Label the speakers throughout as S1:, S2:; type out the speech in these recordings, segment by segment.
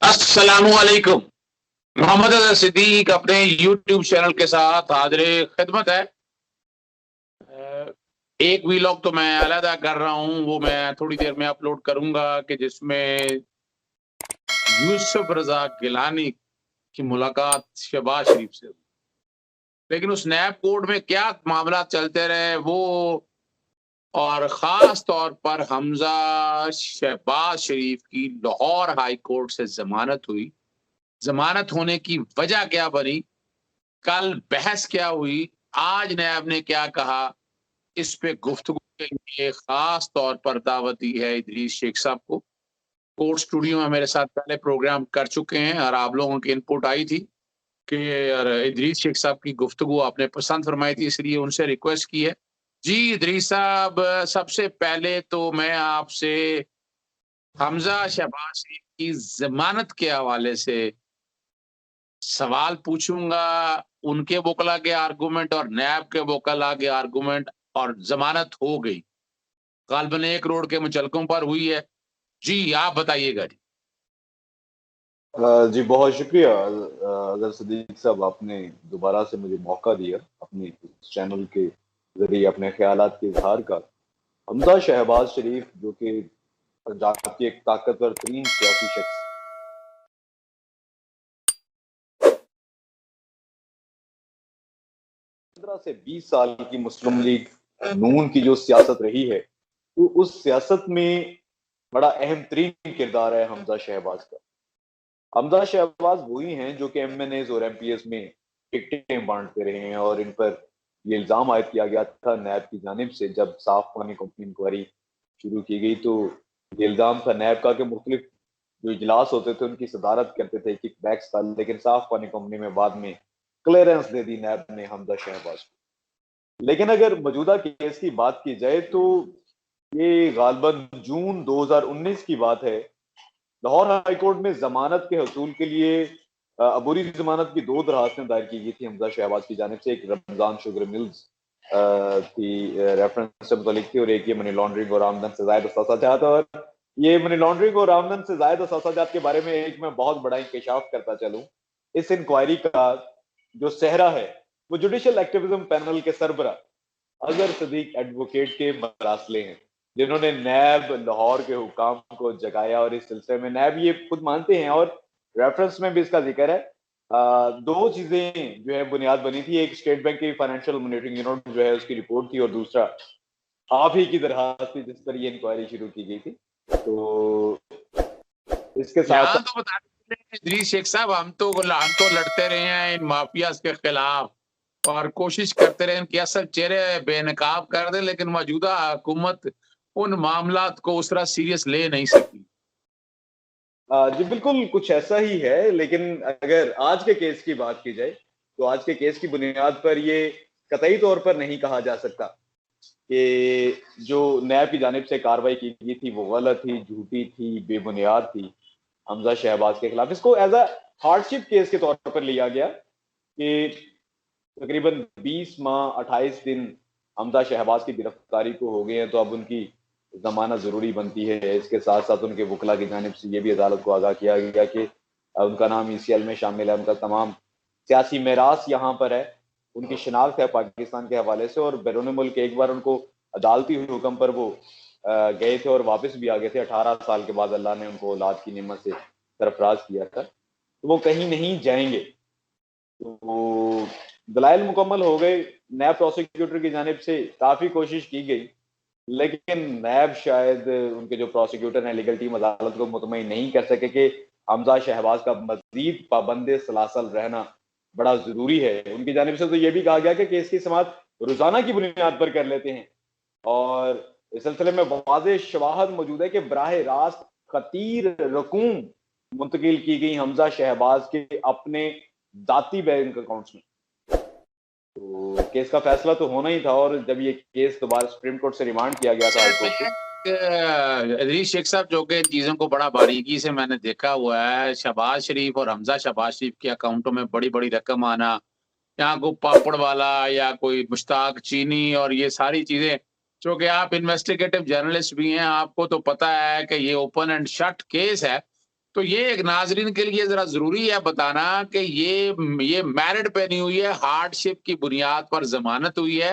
S1: अस्सलामुअलैकुम। मोहम्मद अजहर सिद्दीक अपने YouTube channel के साथ हाजिर खिदमत है। एक वीलॉग तो मैं अलहदा कर रहा हूँ, वो मैं थोड़ी देर में अपलोड करूंगा कि जिसमें यूसुफ रजा गिलानी की मुलाकात शहबाज शरीफ से हुई। लेकिन उस नैब कोर्ट में क्या मामला चलते रहे वो, और खास तौर पर हमजा शहबाज शरीफ की लाहौर हाई कोर्ट से जमानत हुई। जमानत होने की वजह क्या बनी, कल बहस क्या हुई, आज नैब ने क्या कहा, इस पे गुफ्तगू के लिए खास तौर पर दावत दी है इदरीस शेख साहब को। कोर्ट स्टूडियो में मेरे साथ पहले प्रोग्राम कर चुके हैं और आप लोगों की इनपुट आई थी कि यार इदरीस शेख साहब की गुफ्तगू आपने पसंद फरमाई थी, इसलिए उनसे रिक्वेस्ट की है। जी इदरीस साहब, सबसे पहले तो मैं आपसे हमजा शहबाज शरीफ की जमानत के हवाले से सवाल पूछूंगा, उनके वकला के आर्गूमेंट और नैब के वकला के आर्गूमेंट, और जमानत हो गई, गालबन 1 करोड़ के मुचलकों पर हुई है। जी आप बताइएगा जी।
S2: जी बहुत शुक्रिया अजहर सिद्दीक साहब, आपने दोबारा से मुझे मौका दिया अपने चैनल के जरिए अपने ख्यालात के इजहार का। हमजा शहबाज शरीफ जो कि पंजाब की एक ताकतवर तरीन सियासी शख्स 15 से 20 साल की मुस्लिम लीग नून की जो सियासत रही है, तो उस सियासत में बड़ा अहम तरीन किरदार है हमजा शहबाज का। हमजा शहबाज वही हैं जो कि एमएनएज और एमपीएस में टिकटें बांटते रहे हैं, और इन पर ये इल्जाम आयद किया गया था नैब की जानिब से। जब साफ पानी कंपनी इंक्वायरी शुरू की गई तो ये इल्जाम था नैब का कि मुख्तलिफ जो इजलास होते थे उनकी सदारत करते थे किक बैक्स का, लेकिन साफ पानी कंपनी में बाद में क्लियरेंस दे दी नैब ने हमजा शहबाज को। लेकिन अगर मौजूदा केस की बात की जाए तो ये गालबन जून 2019 की बात है। लाहौर हाई कोर्ट में जमानत के हसूल के लिए अबूरी जमानत की 2 दरखास्तें दायर की गई थी हमजा शहबाज की जानिब से। एक रमजान शुगर मिल्स की रेफरेंस से मुतालिक थी, और एक ये मनी लॉन्ड्रिंग और आमदन से जायद असासाजात। और ये मनी लॉन्ड्रिंग और आमदन से जायद असासाजात के बारे में एक मैं बहुत बड़ा इंकशाफ करता चलूं। इस इंक्वायरी का जो सेहरा है वो जुडिशल एक्टिविज्म पैनल के सरबरा अजहर सदीक एडवोकेट के मरासले हैं, जिन्होंने नैब लाहौर के हुकाम को जगाया। और इस सिलसिले में नैब ये खुद मानते हैं, और रेफरेंस में भी इसका जिक्र है। 2 चीजें जो है बुनियाद बनी थी, एक स्टेट बैंक की फाइनेंशियल मॉनिटरिंग यूनिट जो है उसकी रिपोर्ट थी, और दूसरा आप ही की दरखास्त थी जिस पर ये इंक्वायरी शुरू की गई थी। तो इसके साथ
S1: यहाँ तो बता दीजिए इदरीस शेख साहब, हम तो लड़ते रहे हैं इन माफियाज के खिलाफ और कोशिश करते रहे कि असल चेहरे बेनकाब कर दे, लेकिन मौजूदा हुकूमत उन मामलात को उस तरह सीरियस ले नहीं सकी।
S2: जी बिल्कुल कुछ ऐसा ही है। लेकिन अगर आज के केस की बात की जाए तो आज के केस की बुनियाद पर ये कतई तौर पर नहीं कहा जा सकता कि जो नैब की जानिब से कार्रवाई की गई थी वो गलत थी, झूठी थी, बेबुनियाद थी हमजा शहबाज के खिलाफ। इसको एज अ हार्डशिप केस के तौर पर लिया गया कि तकरीबन 20 माह 28 दिन हमजा शहबाज की गिरफ्तारी को हो गए हैं, तो अब उनकी जमानत जरूरी बनती है। इसके साथ साथ उनके वकला की जानिब से यह भी अदालत को आगाह किया गया कि उनका नाम ईसीएल में शामिल है, उनका तमाम सियासी मेरास यहाँ पर है, उनकी शिनाख्त है पाकिस्तान के हवाले से। और बैरून मुल्क एक बार उनको अदालती हुक्म पर वो गए थे और वापस भी आ गए थे। 18 साल के बाद अल्लाह ने उनको औलाद की नेमत से सरफराज किया था, तो वो कहीं नहीं जाएंगे। तो दलाइल मुकम्मल हो गए। नैब प्रोसिक्यूटर की जानिब से काफी कोशिश की गई, लेकिन नैब शायद उनके जो प्रोसिक्यूटर हैं, लीगल टीम अदालत को मुतमईन नहीं कर सके कि हमजा शहबाज का मजीद पाबंद सलासल रहना बड़ा जरूरी है। उनकी जानिब से तो यह भी कहा गया कि केस की समाअत रोजाना की बुनियाद पर कर लेते हैं, और इस सिलसिले में वाज़ेह शवाहद मौजूद है कि बराह रास्त खतीर रकूम मुंतकिल की गई हमजा शहबाज के अपने जाती बैंक अकाउंट्स में। तो केस का फैसला तो होना ही था, और जब ये केस दोबारा सुप्रीम कोर्ट से रिमांड किया गया था हाई कोर्ट से।
S1: अजीज शेख साहब, जो कि चीजों को बड़ा बारीकी से मैंने देखा हुआ है, शहबाज शरीफ और हमजा शहबाज शरीफ के अकाउंटों में बड़ी बड़ी रकम आना, यहाँ को पापड़ वाला या कोई मुश्ताक चीनी और ये सारी चीजें, जो कि आप इन्वेस्टिगेटिव जर्नलिस्ट भी हैं, आपको तो पता है कि ये ओपन एंड शट केस है। तो ये एक नाजरीन के लिए जरा जरूरी है बताना कि ये मेरिट पे नहीं हुई है, हार्डशिप की बुनियाद पर जमानत हुई है।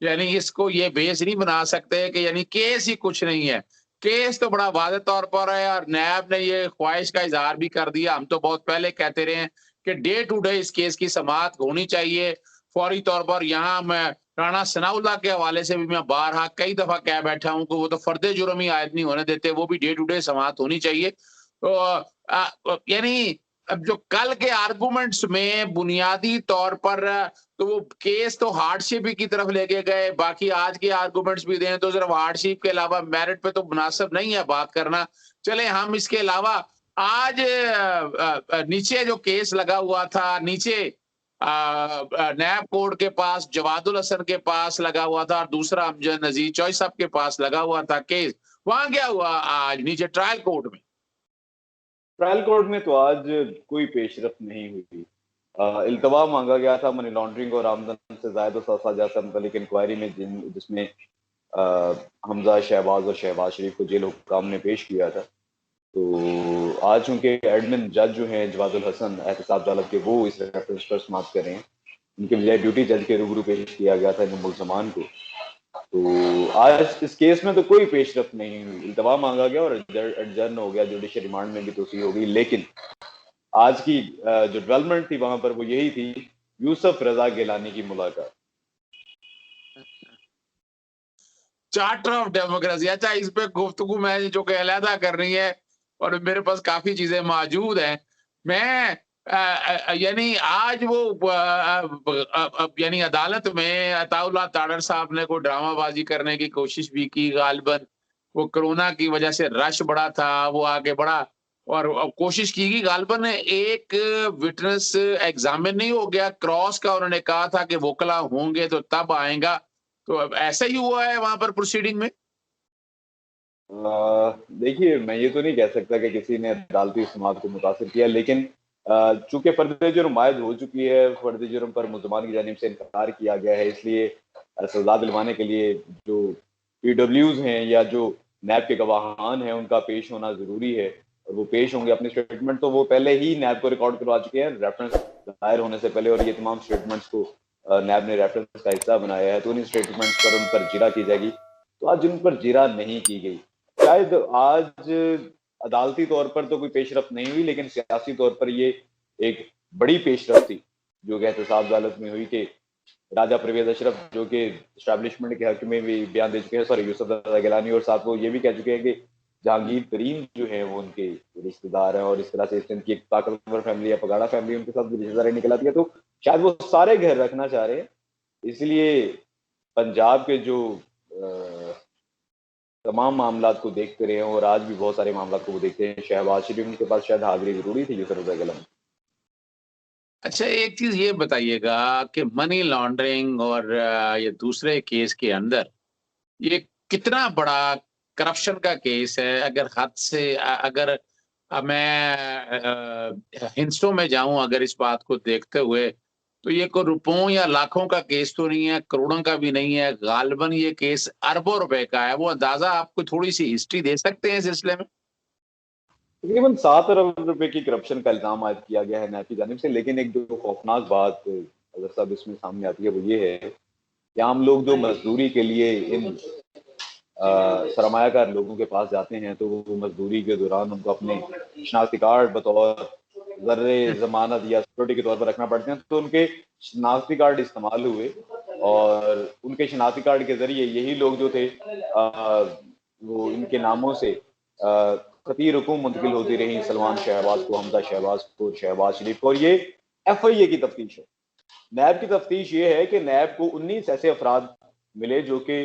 S1: यानी इसको ये बेस नहीं बना सकते कि यानी केस ही कुछ नहीं है। केस तो बड़ा वाज़ेह तौर पर है और नैब ने ये ख्वाहिश का इज़हार भी कर दिया। हम तो बहुत पहले कहते रहे हैं कि डे टू डे इस केस की समाअत होनी चाहिए। फौरी तौर पर यहाँ मैं राणा सनाउल्लाह के हवाले से भी मैं बारहा कई दफ़ा कह बैठा हूँ कि वो तो फर्द जुर्म ही आयद नहीं होने देते, वो भी डे टू डे समाअत होनी चाहिए। तो यानी अब जो कल के आर्गुमेंट्स में बुनियादी तौर पर तो वो केस तो हार्डशिप ही की तरफ लेके गए, बाकी आज के आर्गुमेंट्स भी दें तो सिर्फ हार्डशिप के अलावा मेरिट पे तो मुनासिब नहीं है बात करना। चले हम इसके अलावा आज नीचे जो केस लगा हुआ था, नीचे नैब कोर्ट के पास जवादुल हसन के पास लगा हुआ था और दूसरा अमजद नजीर चौधरी साहब के पास लगा हुआ था केस, वहां क्या हुआ आज नीचे ट्रायल कोर्ट में?
S2: ट्रायल कोर्ट में तो आज कोई पेशरफ नहीं हुई। इल्तवा मांगा गया था मनी लॉन्ड्रिंग और आमदन से जायद और साजा से मुतल्लिक इंक्वायरी में जिसमें हमजा शहबाज और शहबाज शरीफ को जेल हुक्काम ने पेश किया था। तो आज चूंकि एडमिन जज जो हैं जवादुल हसन एहतसाब अदालत के, वो इस रेफरेंस पर समाप्त कर रहे हैं। उनके बजाय ड्यूटी जज के रूबरू पेश किया गया था इन मुलजमान को। तो आज इस केस में तो कोई पेशरफ नहीं हुई। इल्तवा मांगा गया और एडजर्न हो गया, जुडिशल रिमांड में भी तोसी हो गई। लेकिन आज की जो डेवलपमेंट थी वहां पर वो यही थी, यूसुफ रजा गिलानी की मुलाकात।
S1: चार्टर ऑफ डेमोक्रेसी, अच्छा इस पे गुफ्तगू मैं जो कि अलहदा करनी है और मेरे पास काफी चीजें मौजूद हैं। मैं यानी आज वो यानी अदालत में अताउल्लाह ताडर साहब ने कोई ड्रामाबाजी करने की कोशिश भी की, गालिबन वो कोरोना की वजह से रश बड़ा था, वो आगे बढ़ा और कोशिश की गई। गालिबन एक विटनेस एग्जामिन नहीं हो गया, क्रॉस का उन्होंने कहा था कि वोकला होंगे तो तब आएगा। तो अब ऐसा ही हुआ है वहां पर प्रोसीडिंग में?
S2: देखिए, मैं ये तो नहीं कह सकता कि किसी ने अदालती समाअत को मुतासिर किया, लेकिन चूंकि फर्द जुर्म आयद हो चुकी है, फर्द जुर्म पर मुल्ज़मान की जानिब से इनकार किया गया है, इसलिए सजा दिलवाने के लिए जो पीडब्ल्यूज हैं या जो नैब के गवाहान हैं उनका पेश होना जरूरी है और वो पेश होंगे अपने स्टेटमेंट। तो वो पहले ही नैब को रिकॉर्ड करवा चुके हैं रेफरेंस दायर होने से पहले, और ये तमाम स्टेटमेंट्स को नैब ने रेफरेंस का हिस्सा बनाया है। तो उन स्टेटमेंट्स पर उन पर जिरा की जाएगी। तो आज उन पर जिरा नहीं की गई। शायद आज अदालती तौर पर तो कोई पेशरफ नहीं हुई, लेकिन सियासी तौर पर ये एक बड़ी पेशरफ थी जो कि एहतसाब अदालत में हुई कि राजा परवेज अशरफ जो कि इस्टेब्लिशमेंट के हक में भी बयान दे चुके हैं, सॉरी यूसुफ रजा गिलानी, और साथ वो ये भी कह चुके हैं कि जहांगीर तरीन जो है वो उनके रिश्तेदार हैं और इस तरह से सिंध की एक ताकतवर फैमिली या पगाड़ा फैमिली उनके साथ भी रिश्तेदारी निकल आती है। तो शायद वो सारे घर रखना चाह रहे हैं, इसलिए पंजाब के जो तमाम मामला को देखते रहे हैं और आज भी बहुत सारे मामला को वो देखते हैं। शहबाज शरीफ उनके पास शायद हाजिरी जरूरी थी यूसुफ रजा गिलानी।
S1: अच्छा एक चीज ये बताइएगा कि मनी लॉन्ड्रिंग और ये दूसरे केस के अंदर ये कितना बड़ा करप्शन का केस है? अगर हद से अगर मैं हिंसों में जाऊं अगर इस बात को देखते हुए, तो ये कोई रुपयों या लाखों का केस तो नहीं है, करोड़ों का भी नहीं है, गालिबन ये केस अरबों रुपए का है। वो अंदाजा आपको थोड़ी सी हिस्ट्री दे सकते हैं इस सिलसिले में?
S2: तकरीबन 7 अरब रुपए की करप्शन का इल्जाम आयद किया गया है नैब की जानिब से। लेकिन एक जो खौफनाक बात अगर साहब इसमें सामने आती है वो ये है कि आम लोग जो मजदूरी के लिए इन सरमायाकार लोगों के पास जाते हैं, तो वो मजदूरी के दौरान उनको अपने शनाख्ती कार्ड बतौर जर्रे जमानत या सिक्योरिटी के तौर पर रखना पड़ते हैं। तो उनके शनाख्ती कार्ड इस्तेमाल हुए और उनके शनाख्ती कार्ड के जरिए यही लोग जो थे वो इनके नामों से खतीर हुकूम मुंतकिल होती रही, सलमान शहबाज को, हमजा शहबाज को, शहबाज शरीफ को। और ये FIA की तफ्तीश है। नैब की तफ्तीश ये है कि नैब को 19 ऐसे अफराद मिले जो कि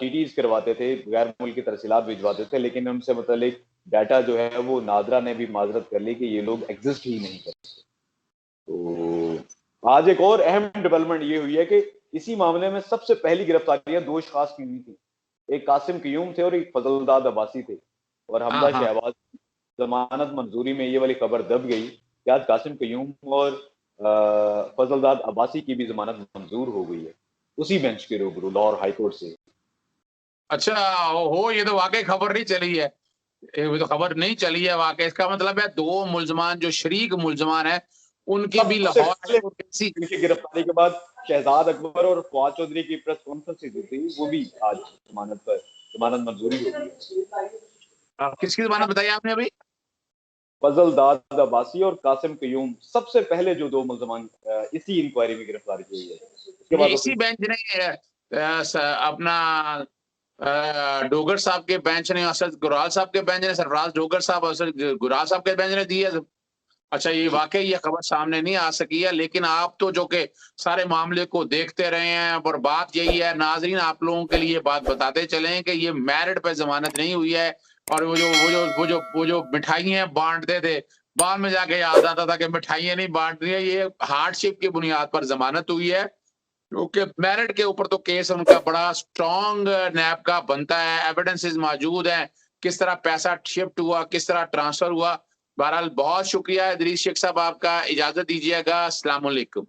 S2: TTs करवाते थे, गैर मुल्की तरसीलात भिजवाते थे, लेकिन उनसे मुतालिक डाटा जो है वो नादरा ने भी माजरत कर ली कि ये लोग एग्जिस्ट ही नहीं करते। तो आज एक और अहम डेवलपमेंट ये हुई है कि इसी मामले में सबसे पहली गिरफ्तारियां 2 अशखास की हुई थी। एक कासिम क्यूम थे और एक फजलदाद अब्बासी थे। और हमजा शहबाज जमानत मंजूरी में ये वाली खबर दब गई कि आज कासिम क्यूम और फजलदाद अब्बासी की भी जमानत मंजूर हो गई है उसी बेंच के रूबरू लाहौर हाई कोर्ट से।
S1: अच्छा, हो ये तो वाकई खबर नहीं चली है। वो तो खबर नहीं चली है वाकई। इसका मतलब है 2 मुल्जमान जो शरीक मुल्जमान है उनकी भी
S2: सबसे
S1: लाहौर
S2: पहले
S1: ऐसी
S2: इनकी गिरफ्तारी के बाद शहजाद अकबर और फवाद चौधरी की प्रेस कॉन्फ्रेंस जो थी वो भी आज जमानत मंजूरी हो गई है।
S1: किसकी जमानत बताई आपने अभी?
S2: फजल दाद अब्बासी और कासिम कयूम सबसे पहले जो 2 मुल्जमान इसी इंक्वायरी में गिरफ्तारी की हुई है। उसके
S1: ये
S2: बाद
S1: इसी बेंच ने अपना डोगर साहब के बेंच ने, असद गुराल साहब के बेंच ने, सरफराज डोगर साहब असद गुराल साहब के बेंच ने दी है। अच्छा, ये वाकई ये खबर सामने नहीं आ सकी है, लेकिन आप तो जो कि सारे मामले को देखते रहे हैं, और बात यही है नाजरीन, आप लोगों के लिए बात बताते चलें कि ये मेरिट पे जमानत नहीं हुई है। और वो जो मिठाइयाँ बांटते थे, बाद में जाके याद आता था कि मिठाइयाँ नहीं बांट रही है, ये हार्डशिप की बुनियाद पर जमानत हुई है। क्योंकि मेरिट के ऊपर तो केस उनका बड़ा स्ट्रॉन्ग नैब का बनता है, एविडेंसेस मौजूद हैं, किस तरह पैसा शिफ्ट हुआ, किस तरह ट्रांसफर हुआ। बहरहाल बहुत शुक्रिया इदरीस शेख साहब आपका, इजाजत दीजिएगा, अस्सलाम वालेकुम।